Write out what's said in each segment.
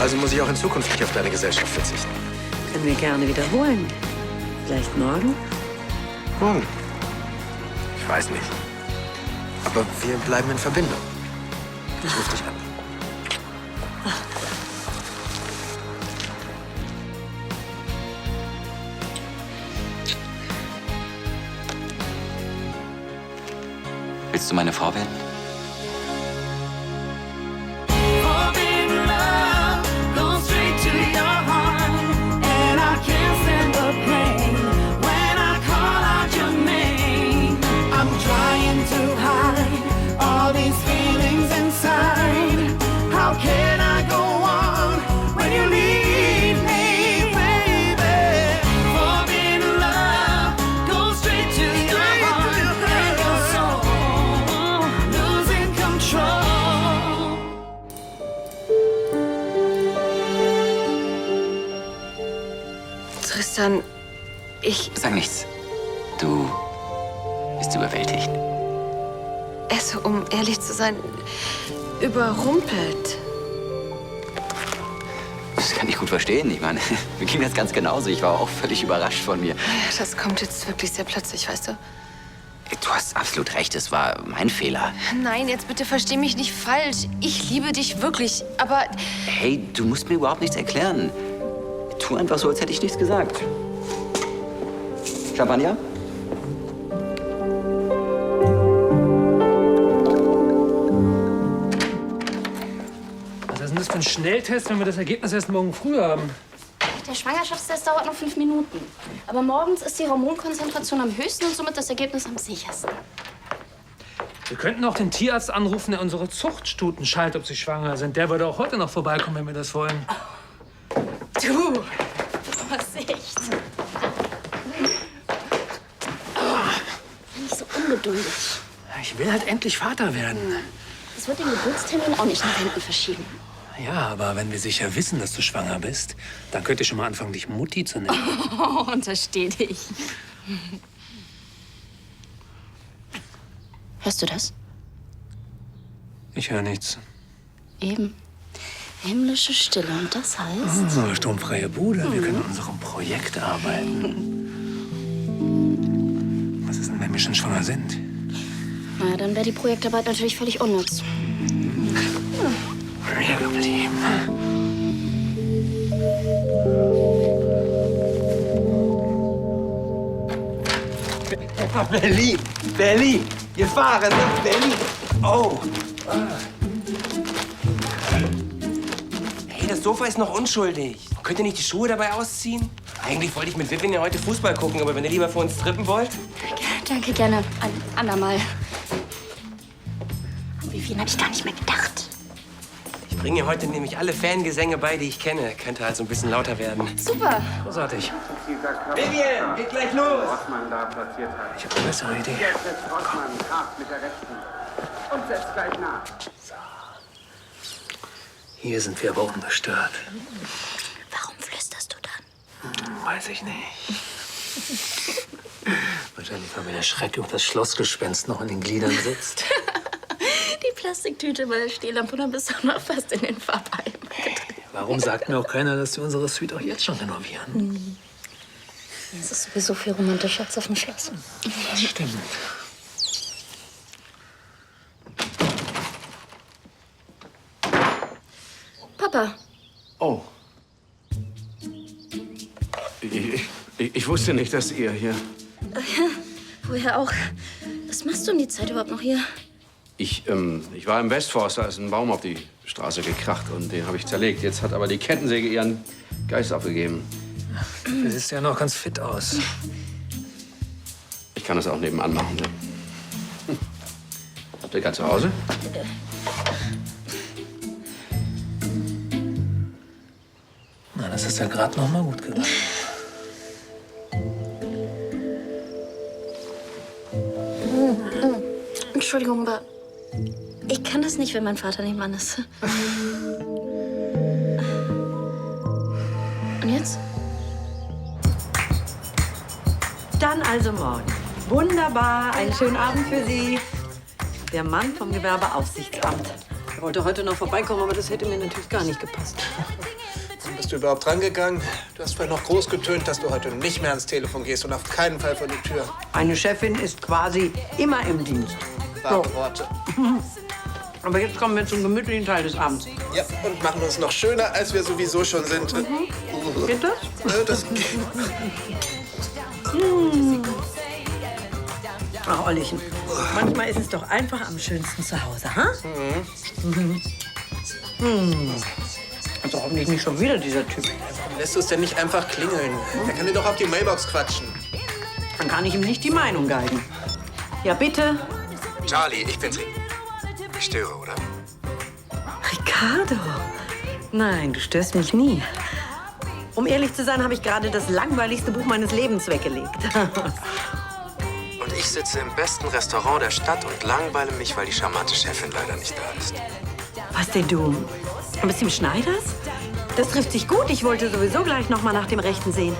Also muss ich auch in Zukunft nicht auf deine Gesellschaft verzichten. Können wir gerne wiederholen. Vielleicht morgen? Morgen? Ich weiß nicht. Aber wir bleiben in Verbindung. Ich ruf dich an. Willst du meine Frau werden? Tristan, Sag nichts. Du bist überwältigt. Also, um ehrlich zu sein, überrumpelt. Das kann ich gut verstehen. Ich meine, mir ging das ganz genauso. Ich war auch völlig überrascht von mir. Das kommt jetzt wirklich sehr plötzlich, weißt du? Du hast absolut recht. Es war mein Fehler. Nein, jetzt bitte versteh mich nicht falsch. Ich liebe dich wirklich, aber... Hey, du musst mir überhaupt nichts erklären. Tu einfach so, als hätte ich nichts gesagt. Champagner? Was ist denn das für ein Schnelltest, wenn wir das Ergebnis erst morgen früh haben? Der Schwangerschaftstest dauert noch 5 Minuten. Aber morgens ist die Hormonkonzentration am höchsten und somit das Ergebnis am sichersten. Wir könnten auch den Tierarzt anrufen, der unsere Zuchtstuten schaltet, ob sie schwanger sind. Der würde auch heute noch vorbeikommen, wenn wir das wollen. Du hast echt. Nicht so ungeduldig. Ich will halt endlich Vater werden. Das wird den Geburtstermin auch nicht nach hinten verschieben. Ja, aber wenn wir sicher wissen, dass du schwanger bist, dann könnt ihr schon mal anfangen, dich Mutti zu nennen. Oh, untersteh dich. Hörst du das? Ich höre nichts. Eben. Himmlische Stille. Und das heißt... Oh, sturmfreie Bude. Wir können an unserem Projekt arbeiten. Was ist denn, wenn wir schon schwanger sind? Na ja, dann wäre die Projektarbeit natürlich völlig unnütz. Ja, geblieben. Berlin! Berlin! Wir fahren nach Berlin! Oh! Hey, das Sofa ist noch unschuldig. Könnt ihr nicht die Schuhe dabei ausziehen? Eigentlich wollte ich mit Vivian ja heute Fußball gucken, aber wenn ihr lieber vor uns trippen wollt... Danke, gerne. Ein andermal. An Vivian habe ich gar nicht mehr gedacht. Ich bringe ihr heute nämlich alle Fangesänge bei, die ich kenne. Könnte halt so ein bisschen lauter werden. Super. Großartig. Vivian, geht gleich los! Rossmann da platziert hat. Ich habe eine bessere Idee. Jetzt setzt Rossmann hart mit der rechten und setzt gleich nach. Hier sind wir aber ungestört. Warum flüsterst du dann? Weiß ich nicht. Wahrscheinlich, weil mir der Schreck über das Schlossgespenst noch in den Gliedern sitzt. Die Plastiktüte bei der Stehlampe, dann bist du noch fast in den Farbeimer. Warum sagt mir auch keiner, dass wir unsere Suite auch jetzt schon renovieren? Es ist sowieso viel romantischer als auf dem Schloss. Das stimmt. Papa, Oh. Ich wusste nicht, dass ihr hier... woher auch? Was machst du um die Zeit überhaupt noch hier? Ich war im Westforst, da ist ein Baum auf die Straße gekracht und den habe ich zerlegt. Jetzt hat aber die Kettensäge ihren Geist abgegeben. Du siehst ja noch ganz fit aus. Ich kann das auch nebenan machen. Ne? Habt ihr gerade zu Hause? Na, das ist ja gerade noch mal gut gegangen. Entschuldigung, aber ich kann das nicht, wenn mein Vater nicht Mann ist. Und jetzt? Dann also morgen. Wunderbar, einen schönen Abend für Sie. Der Mann vom Gewerbeaufsichtsamt. wollte heute noch vorbeikommen, aber das hätte mir natürlich gar nicht gepasst. Wann bist du überhaupt rangegangen? Du hast vorhin noch groß getönt, dass du heute nicht mehr ans Telefon gehst und auf keinen Fall vor die Tür. Eine Chefin ist quasi immer im Dienst. Wahre Worte. Aber jetzt kommen wir zum gemütlichen Teil des Abends. Ja, und machen uns noch schöner, als wir sowieso schon sind. Geht das? Das Ach, Ollchen, manchmal ist es doch einfach am schönsten zu Hause, ha? Also hoffentlich nicht schon wieder dieser Typ. Warum lässt du es denn nicht einfach klingeln? Er kann dir doch auf die Mailbox quatschen. Dann kann ich ihm nicht die Meinung geigen. Ja, bitte. Charlie, ich bin's. Ich störe, oder? Ricardo. Nein, du störst mich nie. Um ehrlich zu sein, habe ich gerade das langweiligste Buch meines Lebens weggelegt. Und ich sitze im besten Restaurant der Stadt und langweile mich, weil die charmante Chefin leider nicht da ist. Was denn du? Bist du im Schneiders? Das trifft sich gut. Ich wollte sowieso gleich noch mal nach dem Rechten sehen.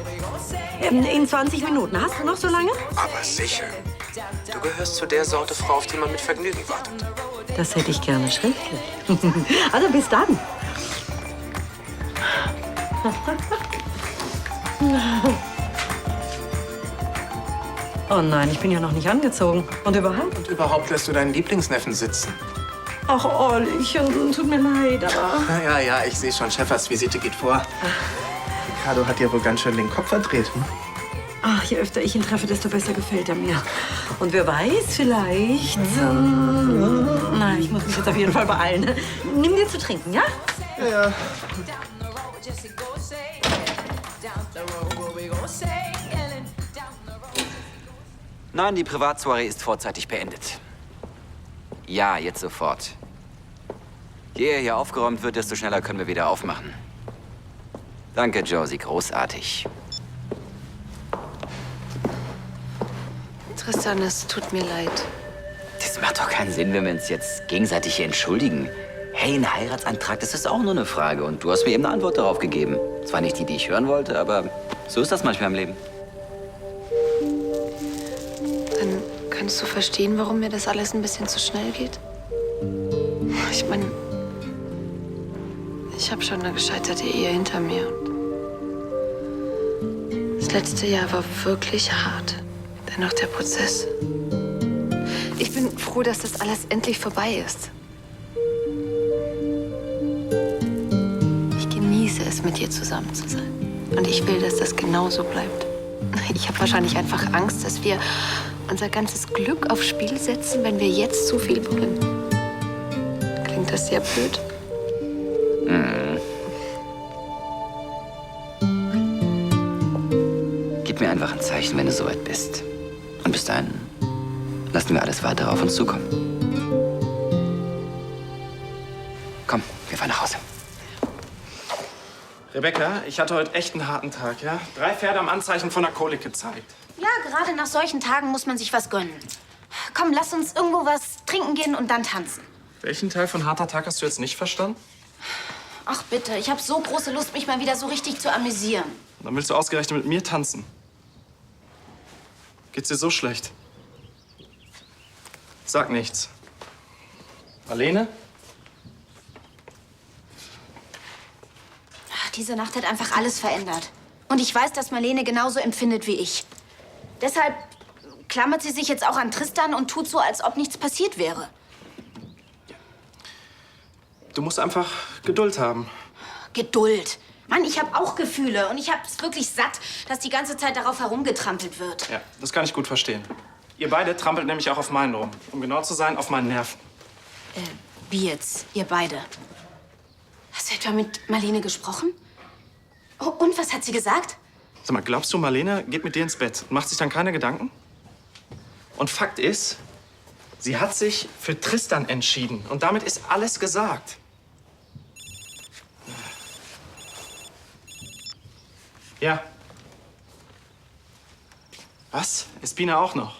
In 20 Minuten. Hast du noch so lange? Aber sicher. Du gehörst zu der Sorte Frau, auf die man mit Vergnügen wartet. Das hätte ich gerne schriftlich. Also bis dann. Oh nein, ich bin ja noch nicht angezogen. Und überhaupt? Und überhaupt lässt du deinen Lieblingsneffen sitzen. Ach, Ollchen, tut mir leid, aber... Ja, ich sehe schon. Chefers Visite geht vor. Ricardo hat dir wohl ganz schön den Kopf verdreht. Hm? Ach, je öfter ich ihn treffe, desto besser gefällt er mir. Und wer weiß, vielleicht... Na, ich muss mich jetzt auf jeden Fall beeilen. Nimm dir zu trinken, ja? Ja. Nein, die Privatsoiree ist vorzeitig beendet. Ja, jetzt sofort. Je eher hier aufgeräumt wird, desto schneller können wir wieder aufmachen. Danke, Josie, großartig. Tristan, es tut mir leid. Das macht doch keinen Sinn, wenn wir uns jetzt gegenseitig hier entschuldigen. Hey, ein Heiratsantrag, das ist auch nur eine Frage. Und du hast mir eben eine Antwort darauf gegeben. Zwar nicht die, die ich hören wollte, aber so ist das manchmal im Leben. Dann kannst du verstehen, warum mir das alles ein bisschen zu schnell geht? Ich meine, ich habe schon eine gescheiterte Ehe hinter mir. Und das letzte Jahr war wirklich hart. Dennoch der Prozess. Ich bin froh, dass das alles endlich vorbei ist. Ich genieße es, mit dir zusammen zu sein. Und ich will, dass das genauso bleibt. Ich habe wahrscheinlich einfach Angst, dass wir unser ganzes Glück aufs Spiel setzen, wenn wir jetzt zu viel wollen. Klingt das sehr blöd? Gib mir einfach ein Zeichen, wenn du soweit bist. Und bis dahin lassen wir alles weitere auf uns zukommen. Komm, wir fahren nach Hause. Rebecca, ich hatte heute echt einen harten Tag, ja? 3 Pferde am Anzeichen von der Kolik gezeigt. Ja, gerade nach solchen Tagen muss man sich was gönnen. Komm, lass uns irgendwo was trinken gehen und dann tanzen. Welchen Teil von harter Tag hast du jetzt nicht verstanden? Ach bitte, ich habe so große Lust, mich mal wieder so richtig zu amüsieren. Dann willst du ausgerechnet mit mir tanzen. Geht's dir so schlecht? Sag nichts. Marlene? Diese Nacht hat einfach alles verändert. Und ich weiß, dass Marlene genauso empfindet wie ich. Deshalb klammert sie sich jetzt auch an Tristan und tut so, als ob nichts passiert wäre. Du musst einfach Geduld haben. Geduld. Mann, ich habe auch Gefühle. Und ich habe es wirklich satt, dass die ganze Zeit darauf herumgetrampelt wird. Ja, das kann ich gut verstehen. Ihr beide trampelt nämlich auch auf meinen rum. Um genau zu sein, auf meinen Nerven. Wie jetzt? Ihr beide? Hast du etwa mit Marlene gesprochen? Oh, und was hat sie gesagt? Sag mal, glaubst du, Marlene geht mit dir ins Bett und macht sich dann keine Gedanken? Und Fakt ist, sie hat sich für Tristan entschieden. Und damit ist alles gesagt. Ja. Was? Ist Bina auch noch?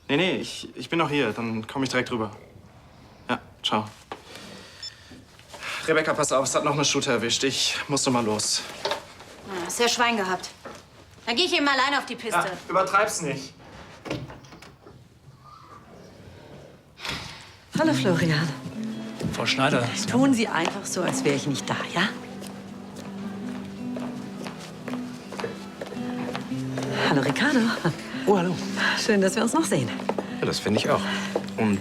Nee, ich bin noch hier. Dann komme ich direkt rüber. Ja, ciao. Rebecca, pass auf, es hat noch eine Stute erwischt. Ich musste mal los. Hast ja Schwein gehabt. Dann gehe ich eben allein auf die Piste. Ja, übertreib's nicht. Hallo, Florian. Frau Schneider. Tun Sie einfach so, als wäre ich nicht da, ja? Hallo, Ricardo. Oh, hallo. Schön, dass wir uns noch sehen. Ja, das finde ich auch. Und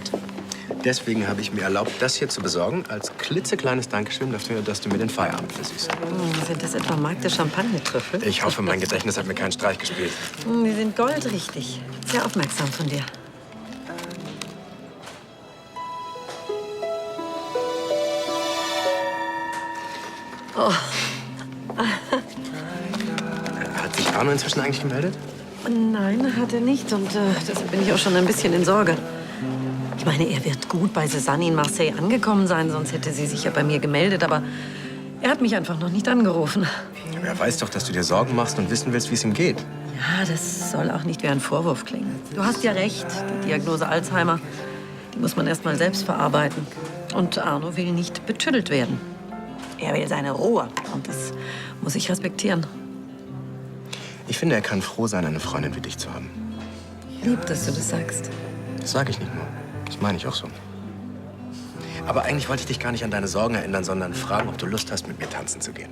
deswegen habe ich mir erlaubt, das hier zu besorgen, als klitzekleines Dankeschön dafür, dass du mir den Feierabend versüßt. Sind das etwa Mark de Champagner-Trüffel? Ich hoffe, mein Gedächtnis hat mir keinen Streich gespielt. Die sind goldrichtig. Sehr aufmerksam von dir. Oh. Hat sich Arno inzwischen eigentlich gemeldet? Nein, hat er nicht. Und deshalb bin ich auch schon ein bisschen in Sorge. Ich meine, er wird gut bei Cézanne in Marseille angekommen sein, sonst hätte sie sich ja bei mir gemeldet. Aber er hat mich einfach noch nicht angerufen. Aber er weiß doch, dass du dir Sorgen machst und wissen willst, wie es ihm geht. Ja, das soll auch nicht wie ein Vorwurf klingen. Du hast ja recht. Die Diagnose Alzheimer, die muss man erst mal selbst verarbeiten. Und Arno will nicht betüdelt werden. Er will seine Ruhe. Und das muss ich respektieren. Ich finde, er kann froh sein, eine Freundin wie dich zu haben. Lieb, dass du das sagst. Das sage ich nicht nur. Das meine ich auch so. Aber eigentlich wollte ich dich gar nicht an deine Sorgen erinnern, sondern fragen, ob du Lust hast, mit mir tanzen zu gehen.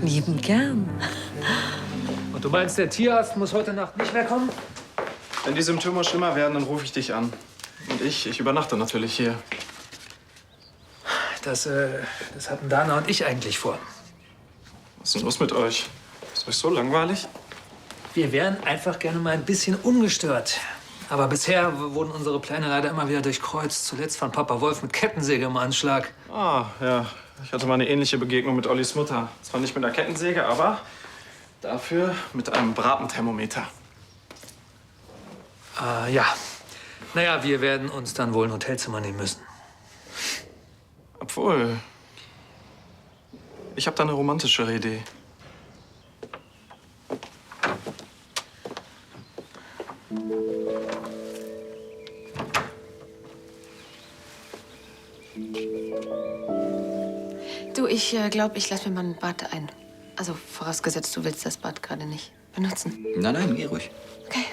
Lieben gern. Und du meinst, der Tierarzt muss heute Nacht nicht mehr kommen? Wenn die Symptome schlimmer werden, dann rufe ich dich an. Und ich übernachte natürlich hier. Das hatten Dana und ich eigentlich vor. Was ist denn los mit euch? Ist euch so langweilig? Wir wären einfach gerne mal ein bisschen ungestört. Aber bisher wurden unsere Pläne leider immer wieder durchkreuzt. Zuletzt von Papa Wolf mit Kettensäge im Anschlag. Ah, ja. Ich hatte mal eine ähnliche Begegnung mit Ollis Mutter. Zwar nicht mit einer Kettensäge, aber dafür mit einem Bratenthermometer. Ja. Naja, wir werden uns dann wohl ein Hotelzimmer nehmen müssen. Obwohl, ich habe da eine romantischere Idee. Du, ich glaube, ich lasse mir mal ein Bad ein. Also vorausgesetzt, du willst das Bad gerade nicht benutzen. Nein, geh ruhig. Okay.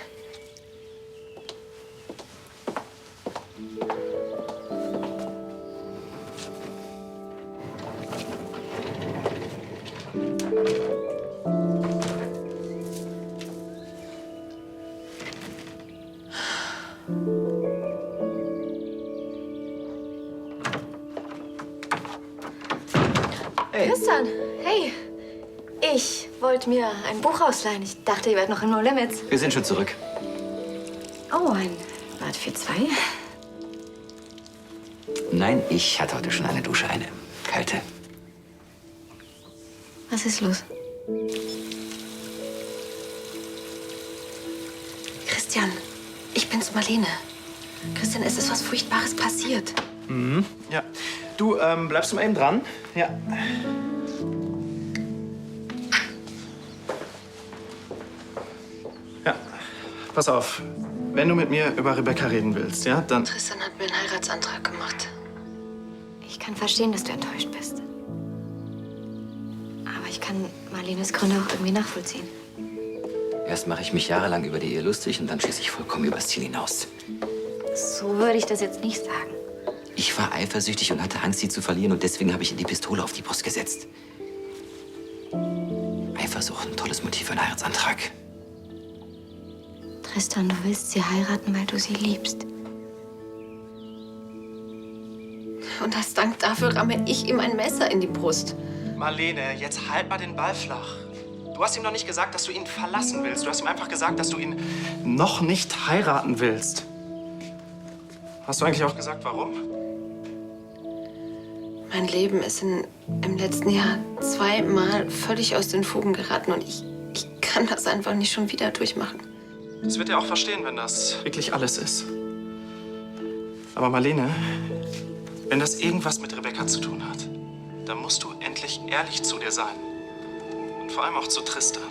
Christian, hey. Ich wollte mir ein Buch ausleihen. Ich dachte, ihr wärt noch in No Limits. Wir sind schon zurück. Oh, ein Bad für zwei? Nein, ich hatte heute schon eine Dusche, eine kalte. Was ist los? Christian, ich bin's, Marlene. Christian, es ist was Furchtbares passiert. Mhm. Ja. Du, bleibst du mal eben dran? Ja. Ja. Pass auf. Wenn du mit mir über Rebecca reden willst, ja, dann... Tristan hat mir einen Heiratsantrag gemacht. Ich kann verstehen, dass du enttäuscht bist. Aber ich kann Marlenes Gründe auch irgendwie nachvollziehen. Erst mache ich mich jahrelang über die Ehe lustig und dann schieße ich vollkommen übers Ziel hinaus. So würde ich das jetzt nicht sagen. Ich war eifersüchtig und hatte Angst, sie zu verlieren und deswegen habe ich ihr die Pistole auf die Brust gesetzt. Eifersucht, ein tolles Motiv für einen Heiratsantrag. Tristan, du willst sie heiraten, weil du sie liebst. Und als Dank dafür ramme ich ihm ein Messer in die Brust. Marlene, jetzt halt mal den Ball flach. Du hast ihm noch nicht gesagt, dass du ihn verlassen willst. Du hast ihm einfach gesagt, dass du ihn noch nicht heiraten willst. Hast du eigentlich auch gesagt, warum? Mein Leben ist im letzten Jahr 2-mal völlig aus den Fugen geraten und ich kann das einfach nicht schon wieder durchmachen. Das wird er auch verstehen, wenn das wirklich alles ist. Aber Marlene, wenn das irgendwas mit Rebecca zu tun hat, dann musst du endlich ehrlich zu dir sein. Und vor allem auch zu Tristan.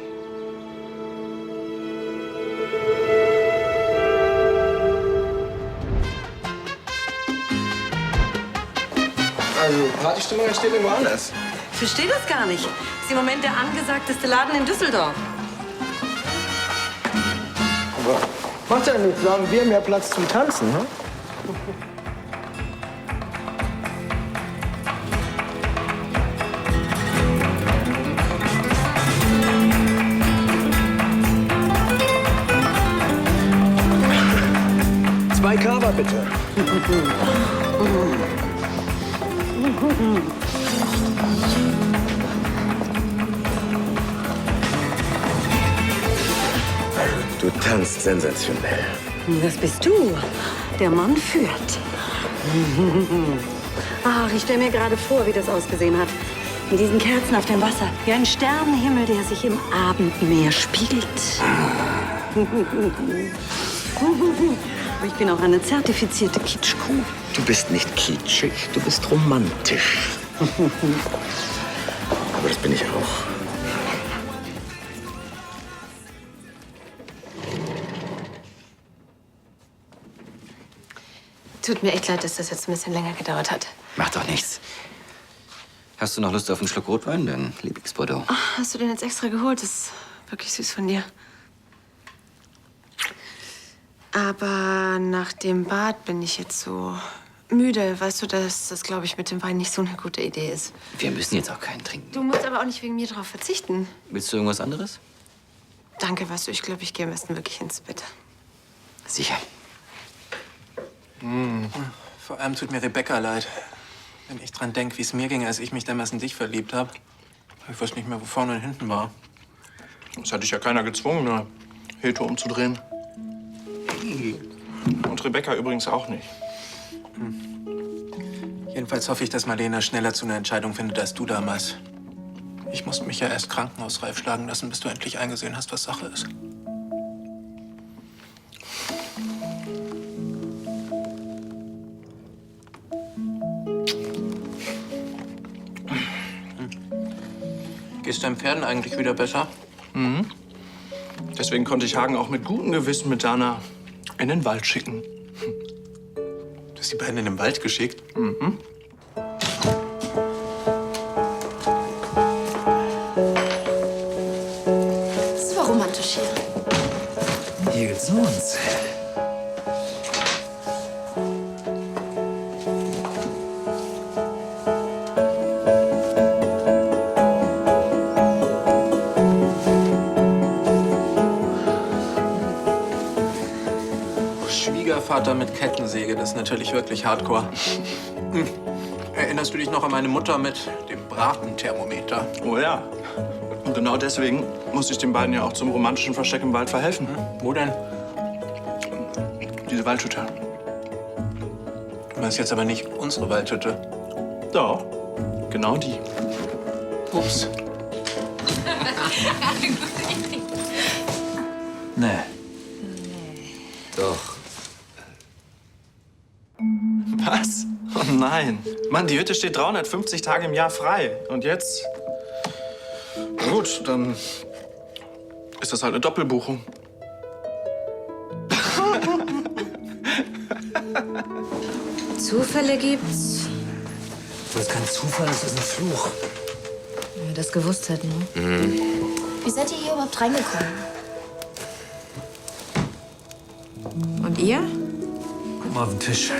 Also, Partystimmung entsteht irgendwo anders. Ich verstehe das gar nicht. Das ist im Moment der angesagteste Laden in Düsseldorf. Aber macht ja nichts, sagen wir mehr Platz zum Tanzen, ne? bitte. Du tanzt sensationell. Das bist du. Der Mann führt. Ach, ich stelle mir gerade vor, wie das ausgesehen hat. Mit diesen Kerzen auf dem Wasser. Wie ein Sternenhimmel, der sich im Abendmeer spiegelt. Aber ich bin auch eine zertifizierte Kitschkuh. Du bist nicht kitschig, du bist romantisch. Aber das bin ich auch. Tut mir echt leid, dass das jetzt ein bisschen länger gedauert hat. Macht doch nichts. Hast du noch Lust auf einen Schluck Rotwein, dein Lieblingsbordeaux? Ach, hast du den jetzt extra geholt? Das ist wirklich süß von dir. Aber nach dem Bad bin ich jetzt so müde. Weißt du, dass das, glaube ich, mit dem Wein nicht so eine gute Idee ist. Wir müssen jetzt auch keinen trinken. Du musst aber auch nicht wegen mir drauf verzichten. Willst du irgendwas anderes? Danke, weißt du, ich glaube, ich gehe am besten wirklich ins Bett. Sicher. Vor allem tut mir Rebecca leid. Wenn ich dran denke, wie es mir ging, als ich mich damals in dich verliebt habe. Ich weiß nicht mehr, wo vorne und hinten war. Das hat dich ja keiner gezwungen, eine Hilfe umzudrehen. Und Rebecca übrigens auch nicht. Jedenfalls hoffe ich, dass Marlene schneller zu einer Entscheidung findet als du damals. Ich musste mich ja erst krankenhausreif schlagen lassen, bis du endlich eingesehen hast, was Sache ist. Geht's deinen Pferden eigentlich wieder besser? Deswegen konnte ich Hagen auch mit gutem Gewissen mit Dana in den Wald schicken. Du hast die beiden in den Wald geschickt? Das war romantisch hier. Hier geht's uns. Schwiegervater mit Kettensäge, das ist natürlich wirklich hardcore. Erinnerst du dich noch an meine Mutter mit dem Bratenthermometer? Oh ja. Und genau deswegen musste ich den beiden ja auch zum romantischen Versteck im Wald verhelfen. Wo denn? Diese Waldhütte. Du meinst jetzt aber nicht unsere Waldhütte. Doch, genau die. Ups. Nee. Doch. Was? Oh nein. Mann, die Hütte steht 350 Tage im Jahr frei. Und jetzt? Na gut, dann ist das halt eine Doppelbuchung. Zufälle gibt's. Das ist kein Zufall, das ist ein Fluch. Wenn wir das gewusst hätten. Ne? Wie seid ihr hier überhaupt reingekommen? Und ihr? Guck mal auf den Tisch.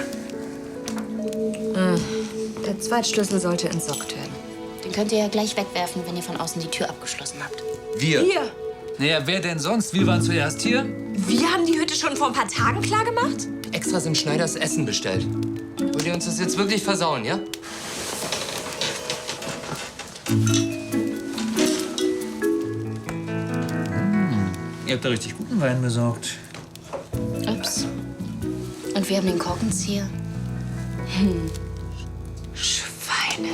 Der Zweitschlüssel sollte entsorgt werden. Den könnt ihr ja gleich wegwerfen, wenn ihr von außen die Tür abgeschlossen habt. Wir. Ihr? Naja, wer denn sonst? Wir waren zuerst hier. Wir haben die Hütte schon vor ein paar Tagen klar gemacht? Extra sind Schneiders Essen bestellt. Wollt ihr uns das jetzt wirklich versauen, ja? Ihr habt da richtig guten Wein besorgt. Ups. Und wir haben den Korkenzieher. Schweine.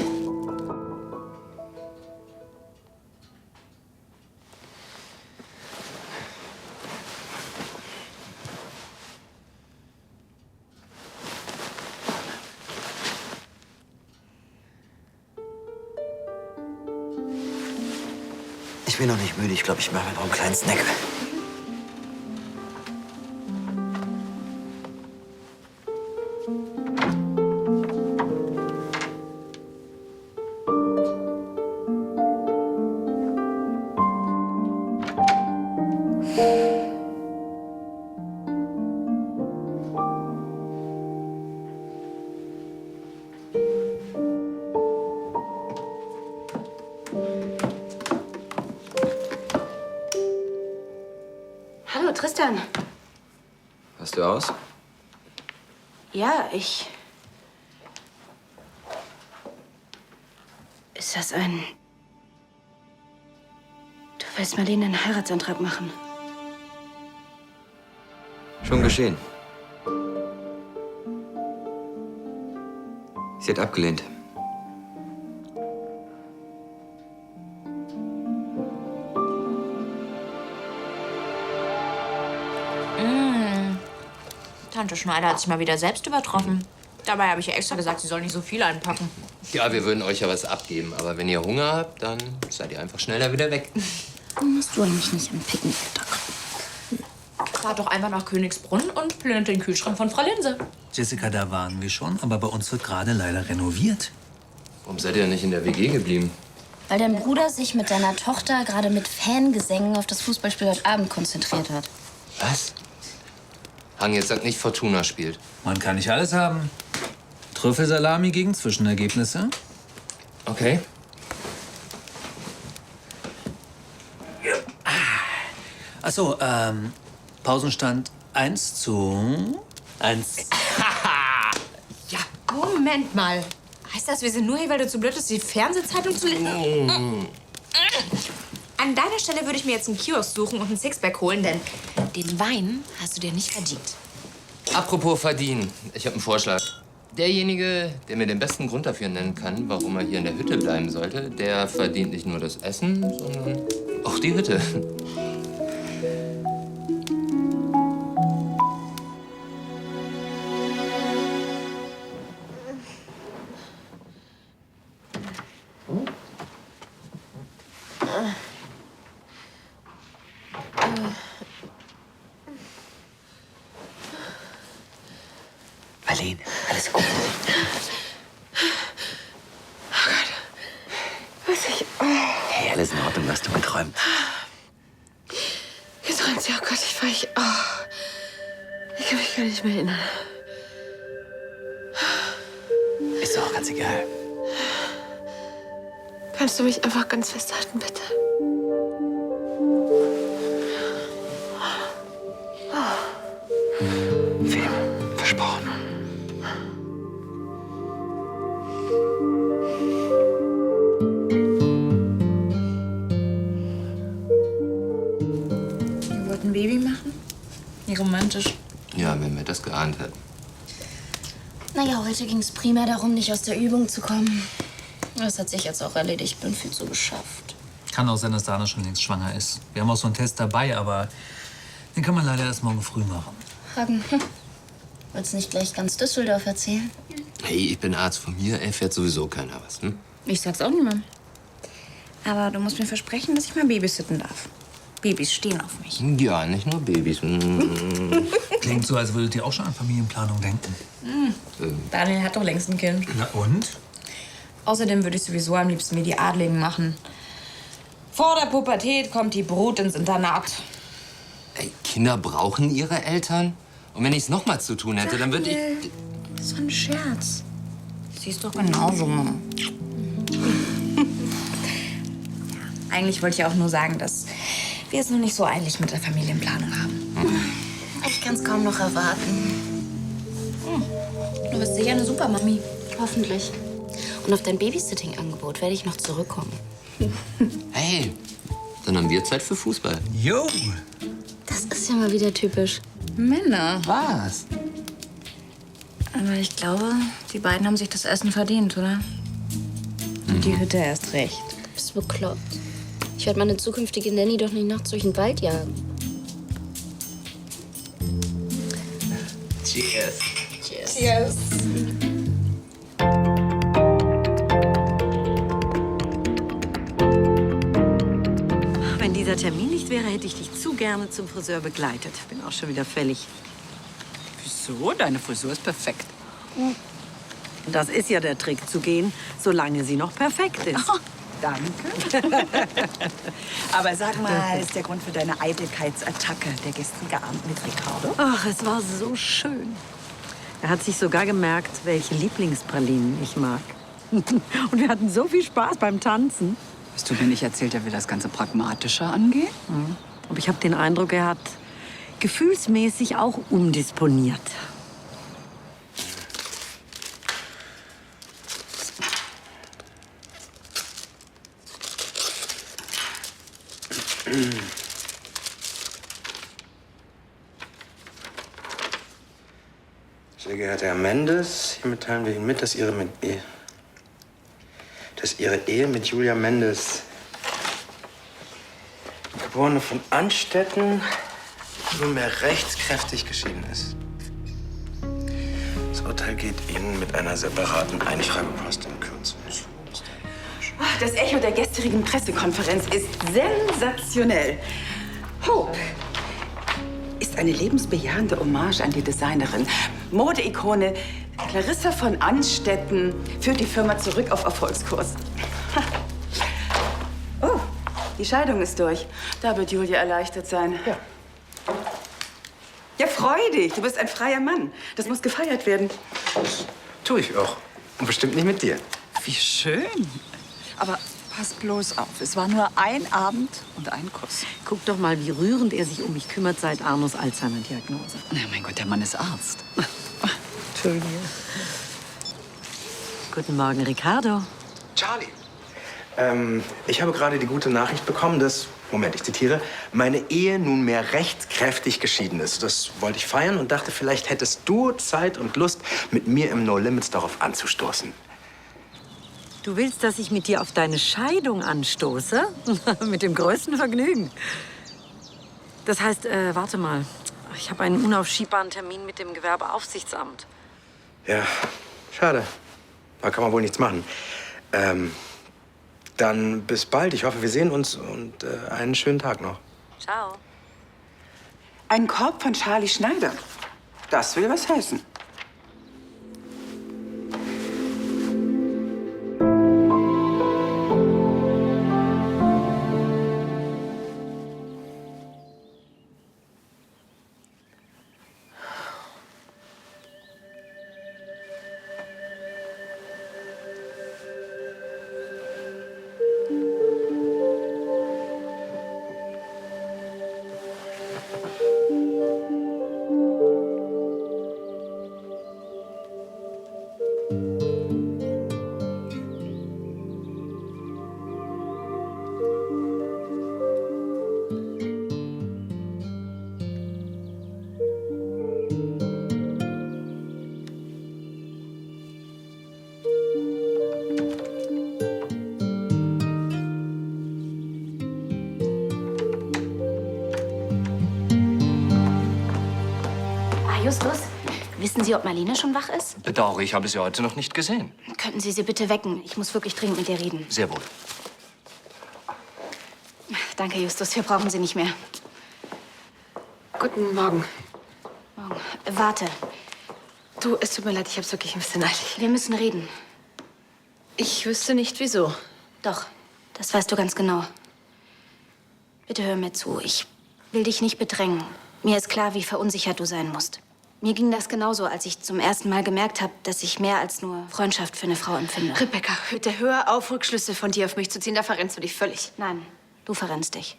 Ich bin noch nicht müde. Ich glaube, ich mache mir noch einen kleinen Snack. Hallo, Tristan. Hast du aus? Ja, Ist das ein... Du willst Marlene einen Heiratsantrag machen? Schon geschehen. Sie hat abgelehnt. Tante Schneider hat sich mal wieder selbst übertroffen. Dabei habe ich ja extra gesagt, sie soll nicht so viel einpacken. Ja, wir würden euch ja was abgeben. Aber wenn ihr Hunger habt, dann seid ihr einfach schneller wieder weg. Musst du eigentlich nicht am Picknick Fahrt doch einfach nach Königsbrunn und plündert den Kühlschrank von Frau Linse. Jessica, da waren wir schon, aber bei uns wird gerade leider renoviert. Warum seid ihr nicht in der WG geblieben? Weil dein Bruder sich mit deiner Tochter gerade mit Fangesängen auf das Fußballspiel heute Abend konzentriert hat. Was? Hang, jetzt sagt nicht, Fortuna spielt. Man kann nicht alles haben. Trüffelsalami gegen Zwischenergebnisse. Okay. Ach so, Pausenstand 1:1. Ja, Moment mal. Heißt das, wir sind nur hier, weil du zu blöd bist, die Fernsehzeitung zu lesen? An deiner Stelle würde ich mir jetzt einen Kiosk suchen und einen Sixpack holen, denn den Wein hast du dir nicht verdient. Apropos verdienen. Ich habe einen Vorschlag. Derjenige, der mir den besten Grund dafür nennen kann, warum er hier in der Hütte bleiben sollte, der verdient nicht nur das Essen, sondern auch die Hütte. Marlene, alles gut. Hey, alles in Ordnung, was du geträumt. Geträumt, ja Gott, ich kann mich gar nicht mehr erinnern. Ist doch auch ganz egal. Kannst du mich einfach ganz festhalten, bitte? Wem? Versprochen. Wir wollten ein Baby machen? Wie romantisch. Ja, wenn wir das geahnt hätten. Naja, heute ging es primär darum, nicht aus der Übung zu kommen. Das hat sich jetzt auch erledigt. Bin viel zu geschafft. Kann auch sein, dass Dana schon längst schwanger ist. Wir haben auch so einen Test dabei, aber den kann man leider erst morgen früh machen. Hagen, willst du nicht gleich ganz Düsseldorf erzählen? Hey, ich bin Arzt. Von mir erfährt sowieso keiner was, hm? Ich sag's auch niemandem. Aber du musst mir versprechen, dass ich mal babysitten darf. Babys stehen auf mich. Ja, nicht nur Babys. Klingt so, als würdet ihr auch schon an Familienplanung denken. Daniel hat doch längst ein Kind. Na und? Außerdem würde ich sowieso am liebsten wie die Adligen machen. Vor der Pubertät kommt die Brut ins Internat. Ey, Kinder brauchen ihre Eltern. Und wenn ich es noch mal zu tun hätte, dann würde ich... Das ist doch ein Scherz. Siehst doch genauso, Mama. Eigentlich wollte ich auch nur sagen, dass wir es noch nicht so eilig mit der Familienplanung haben. Ich kann es kaum noch erwarten. Du bist sicher eine Supermami. Hoffentlich. Und auf dein Babysitting-Angebot werde ich noch zurückkommen. Hey, dann haben wir Zeit für Fußball. Jo! Das ist ja mal wieder typisch. Männer. Was? Aber ich glaube, die beiden haben sich das Essen verdient, oder? Und die Hütte erst recht. Bist du bekloppt? Ich werde meine zukünftige Nanny doch nicht nachts durch den Wald jagen. Cheers. Cheers. Yes. Wenn dieser Termin nicht wäre, hätte ich dich zu gerne zum Friseur begleitet. Bin auch schon wieder fällig. Wieso? Deine Frisur ist perfekt. Das ist ja der Trick, zu gehen, solange sie noch perfekt ist. Oh, danke. Aber sag mal, ist der Grund für deine Eitelkeitsattacke der gestrige Abend mit Ricardo? Ach, es war so schön. Er hat sich sogar gemerkt, welche Lieblingspralinen ich mag. Und wir hatten so viel Spaß beim Tanzen. Hast du mir nicht erzählt, er will das Ganze pragmatischer angehen? Aber ich habe den Eindruck, er hat gefühlsmäßig auch umdisponiert. Sehr geehrter Herr Mendes, hiermit teilen wir Ihnen mit, dass Ihre Ehe mit Julia Mendes, geborene von Anstetten, nunmehr rechtskräftig geschieden ist. Das Urteil geht Ihnen mit einer separaten Einschreibepost in Kürze zu. Das Echo der gestrigen Pressekonferenz ist sensationell. Hope ist eine lebensbejahende Hommage an die Designerin. Modeikone Clarissa von Anstetten führt die Firma zurück auf Erfolgskurs. Oh, die Scheidung ist durch. Da wird Julia erleichtert sein. Ja. Ja, freu dich. Du bist ein freier Mann. Das muss gefeiert werden. Tue ich auch. Und bestimmt nicht mit dir. Wie schön. Aber pass bloß auf. Es war nur ein Abend und ein Kuss. Guck doch mal, wie rührend er sich um mich kümmert seit Arnos Alzheimer-Diagnose. Ja, mein Gott, der Mann ist Arzt. Entschuldige. Guten Morgen, Ricardo. Charlie. Ich habe gerade die gute Nachricht bekommen, dass, Moment, ich zitiere, meine Ehe nunmehr rechtskräftig geschieden ist. Das wollte ich feiern und dachte, vielleicht hättest du Zeit und Lust, mit mir im No Limits darauf anzustoßen. Du willst, dass ich mit dir auf deine Scheidung anstoße? Mit dem größten Vergnügen. Das heißt, warte mal. Ich habe einen unaufschiebbaren Termin mit dem Gewerbeaufsichtsamt. Ja, schade. Da kann man wohl nichts machen. Dann bis bald. Ich hoffe, wir sehen uns und einen schönen Tag noch. Ciao. Ein Korb von Charlie Schneider. Das will was heißen. Justus, wissen Sie, ob Marlene schon wach ist? Bedauere, ich habe sie heute noch nicht gesehen. Könnten Sie sie bitte wecken? Ich muss wirklich dringend mit ihr reden. Sehr wohl. Danke, Justus. Wir brauchen Sie nicht mehr. Guten Morgen. Morgen. Warte. Du, es tut mir leid, ich hab's wirklich ein bisschen eilig. Wir müssen reden. Ich wüsste nicht, wieso. Doch, das weißt du ganz genau. Bitte hör mir zu. Ich will dich nicht bedrängen. Mir ist klar, wie verunsichert du sein musst. Mir ging das genauso, als ich zum ersten Mal gemerkt habe, dass ich mehr als nur Freundschaft für eine Frau empfinde. Rebecca, bitte hör auf, Rückschlüsse von dir auf mich zu ziehen. Da verrennst du dich völlig. Nein, du verrennst dich.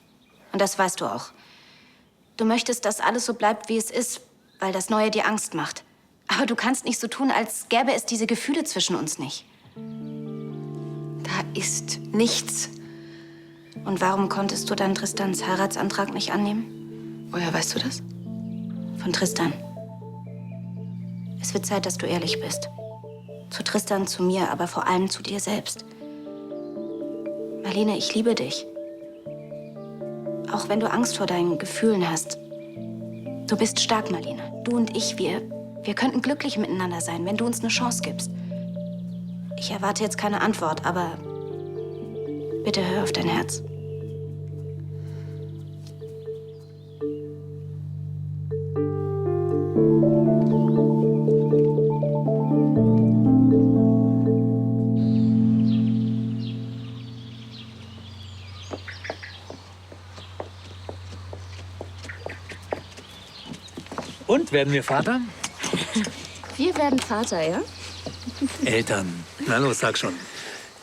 Und das weißt du auch. Du möchtest, dass alles so bleibt, wie es ist, weil das Neue dir Angst macht. Aber du kannst nicht so tun, als gäbe es diese Gefühle zwischen uns nicht. Da ist nichts. Und warum konntest du dann Tristans Heiratsantrag nicht annehmen? Woher weißt du das? Von Tristan. Es wird Zeit, dass du ehrlich bist. Zu Tristan, zu mir, aber vor allem zu dir selbst. Marlene, ich liebe dich. Auch wenn du Angst vor deinen Gefühlen hast. Du bist stark, Marlene. Du und ich, wir könnten glücklich miteinander sein, wenn du uns eine Chance gibst. Ich erwarte jetzt keine Antwort, aber bitte hör auf dein Herz. Und, werden wir Vater? Wir werden Vater, ja? Eltern. Na los, sag schon.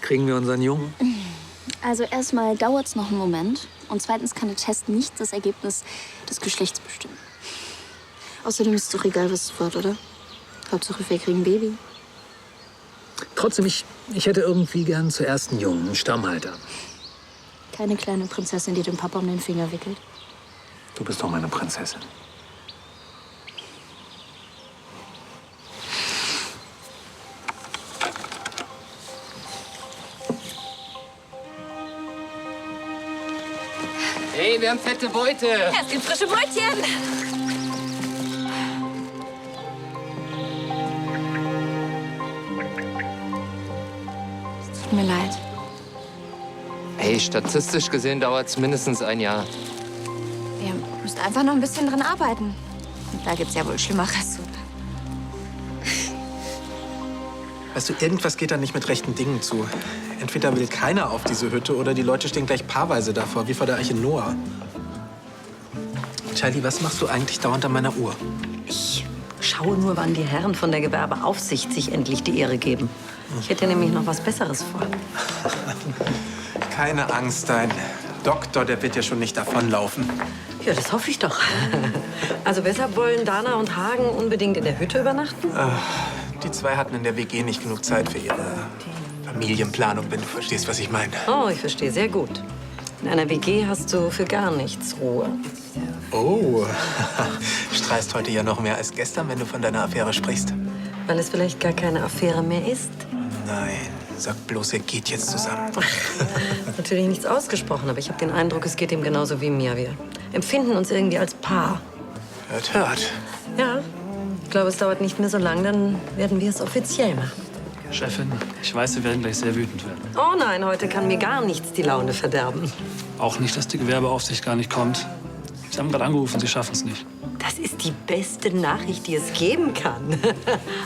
Kriegen wir unseren Jungen? Also erstmal dauert es noch einen Moment. Und zweitens kann der Test nicht das Ergebnis des Geschlechts bestimmen. Außerdem ist es doch egal, was es wird, oder? Hauptsache, wir kriegen ein Baby. Trotzdem, ich hätte irgendwie gern zuerst einen Jungen, einen Stammhalter. Keine kleine Prinzessin, die dem Papa um den Finger wickelt. Du bist doch meine Prinzessin. Hey, wir haben fette Beute. Es gibt frische Brötchen. Es tut mir leid. Hey, statistisch gesehen dauert es mindestens ein Jahr. Ihr müsst einfach noch ein bisschen dran arbeiten. Und da gibt's ja wohl Schlimmeres. Weißt du, irgendwas geht da nicht mit rechten Dingen zu. Entweder will keiner auf diese Hütte oder die Leute stehen gleich paarweise davor, wie vor der Arche Noah. Charlie, was machst du eigentlich dauernd an meiner Uhr? Ich schaue nur, wann die Herren von der Gewerbeaufsicht sich endlich die Ehre geben. Ich hätte nämlich noch was Besseres vor. Keine Angst, dein Doktor, der wird ja schon nicht davonlaufen. Ja, das hoffe ich doch. Also weshalb wollen Dana und Hagen unbedingt in der Hütte übernachten? Die zwei hatten in der WG nicht genug Zeit für ihre Familienplanung, wenn du verstehst, was ich meine. Oh, ich verstehe sehr gut. In einer WG hast du für gar nichts Ruhe. Oh, streist heute ja noch mehr als gestern, wenn du von deiner Affäre sprichst. Weil es vielleicht gar keine Affäre mehr ist. Nein, sag bloß, ihr geht jetzt zusammen. Natürlich nichts ausgesprochen, aber ich habe den Eindruck, es geht ihm genauso wie mir. Wir empfinden uns irgendwie als Paar. Hört, hört. Ja, ich glaube, es dauert nicht mehr so lang, dann werden wir es offiziell machen. Chefin, ich weiß, Sie werden gleich sehr wütend werden. Oh nein, heute kann mir gar nichts die Laune verderben. Auch nicht, dass die Gewerbeaufsicht gar nicht kommt. Sie haben gerade angerufen, Sie schaffen es nicht. Das ist die beste Nachricht, die es geben kann.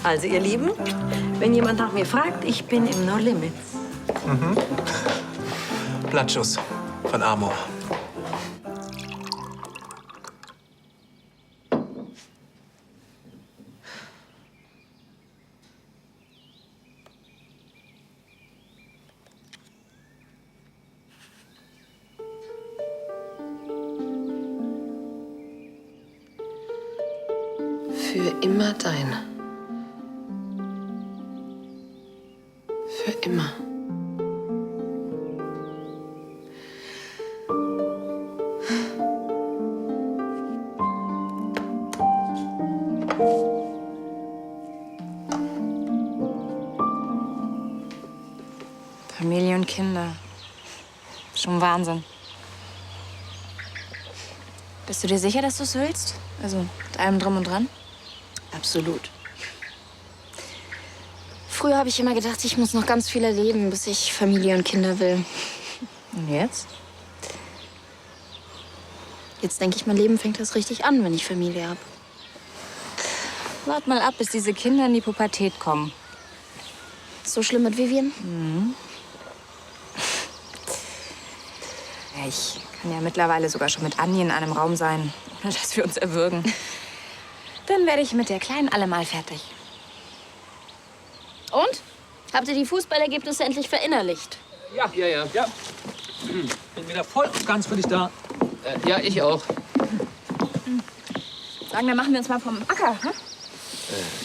Also, ihr Lieben, wenn jemand nach mir fragt, ich bin im No Limits. Mhm. Blattschuss von Amor. Für immer dein. Für immer. Familie und Kinder. Schon Wahnsinn. Bist du dir sicher, dass du es willst? Also mit allem drum und dran? Absolut. Früher habe ich immer gedacht, ich muss noch ganz viel erleben, bis ich Familie und Kinder will. Und jetzt? Jetzt denke ich, mein Leben fängt erst richtig an, wenn ich Familie habe. Wart mal ab, bis diese Kinder in die Pubertät kommen. So schlimm mit Vivian? Mhm. Ja, ich kann ja mittlerweile sogar schon mit Anni in einem Raum sein, ohne dass wir uns erwürgen. Dann werde ich mit der Kleinen allemal fertig. Und? Habt ihr die Fußballergebnisse endlich verinnerlicht? Ja. Bin wieder voll und ganz für dich da. Ja, ich auch. Sagen, dann machen wir uns mal vom Acker, ne?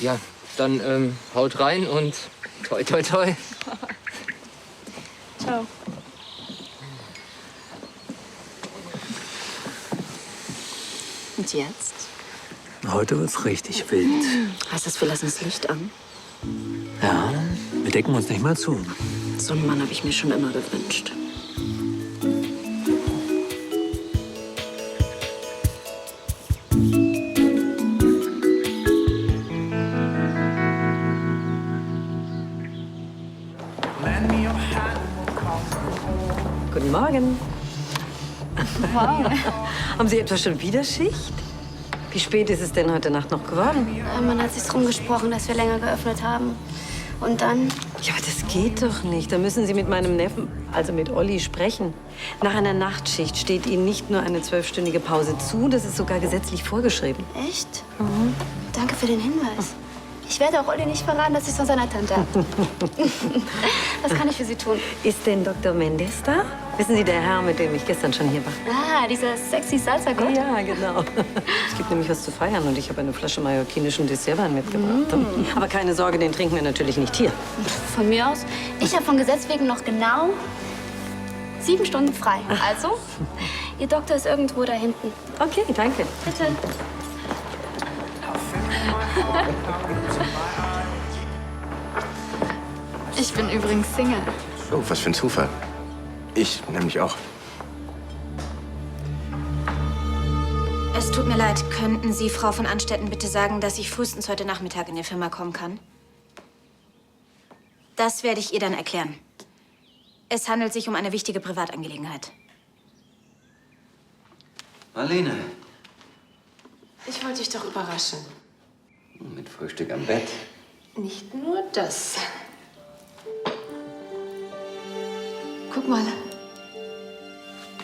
Ja, dann haut rein und toi, toi, toi. Ciao. Und jetzt? Heute wird's richtig wild. Heißt das, wir lassen das Licht an? Ja, wir decken uns nicht mal zu. So einen Mann habe ich mir schon immer gewünscht. Guten Morgen. Morgen. Haben Sie etwa schon wieder Schicht? Wie spät ist es denn heute Nacht noch geworden? Man hat sich drum gesprochen, dass wir länger geöffnet haben. Und dann? Ja, aber das geht doch nicht. Da müssen Sie mit meinem Neffen, also mit Olli, sprechen. Nach einer Nachtschicht steht Ihnen nicht nur eine 12-stündige Pause zu, das ist sogar gesetzlich vorgeschrieben. Echt? Mhm. Danke für den Hinweis. Ich werde auch Olli nicht verraten, dass ich es von seiner Tante habe. Was kann ich für Sie tun? Ist denn Dr. Mendes da? Wissen Sie, der Herr, mit dem ich gestern schon hier war? Ah, dieser sexy Salsa-Gott? Ja, genau. Es gibt nämlich was zu feiern und ich habe eine Flasche mallorquinischen Dessertwein mitgebracht. Aber keine Sorge, den trinken wir natürlich nicht hier. Von mir aus. Ich habe von Gesetz wegen noch genau 7 Stunden frei. Also, Ihr Doktor ist irgendwo da hinten. Okay, danke. Bitte. Ich bin übrigens Single. Oh, was für ein Zufall. Ich nämlich auch. Es tut mir leid. Könnten Sie Frau von Anstetten bitte sagen, dass ich frühestens heute Nachmittag in die Firma kommen kann? Das werde ich ihr dann erklären. Es handelt sich um eine wichtige Privatangelegenheit. Marlene, Ich wollte dich doch überraschen. mit Frühstück am Bett. Nicht nur das. Guck mal.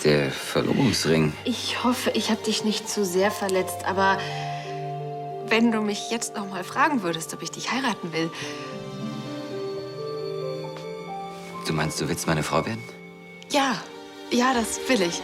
Der Verlobungsring. Ich hoffe, ich habe dich nicht zu sehr verletzt, aber wenn du mich jetzt noch mal fragen würdest, ob ich dich heiraten will. Du meinst, du willst meine Frau werden? Ja, das will ich.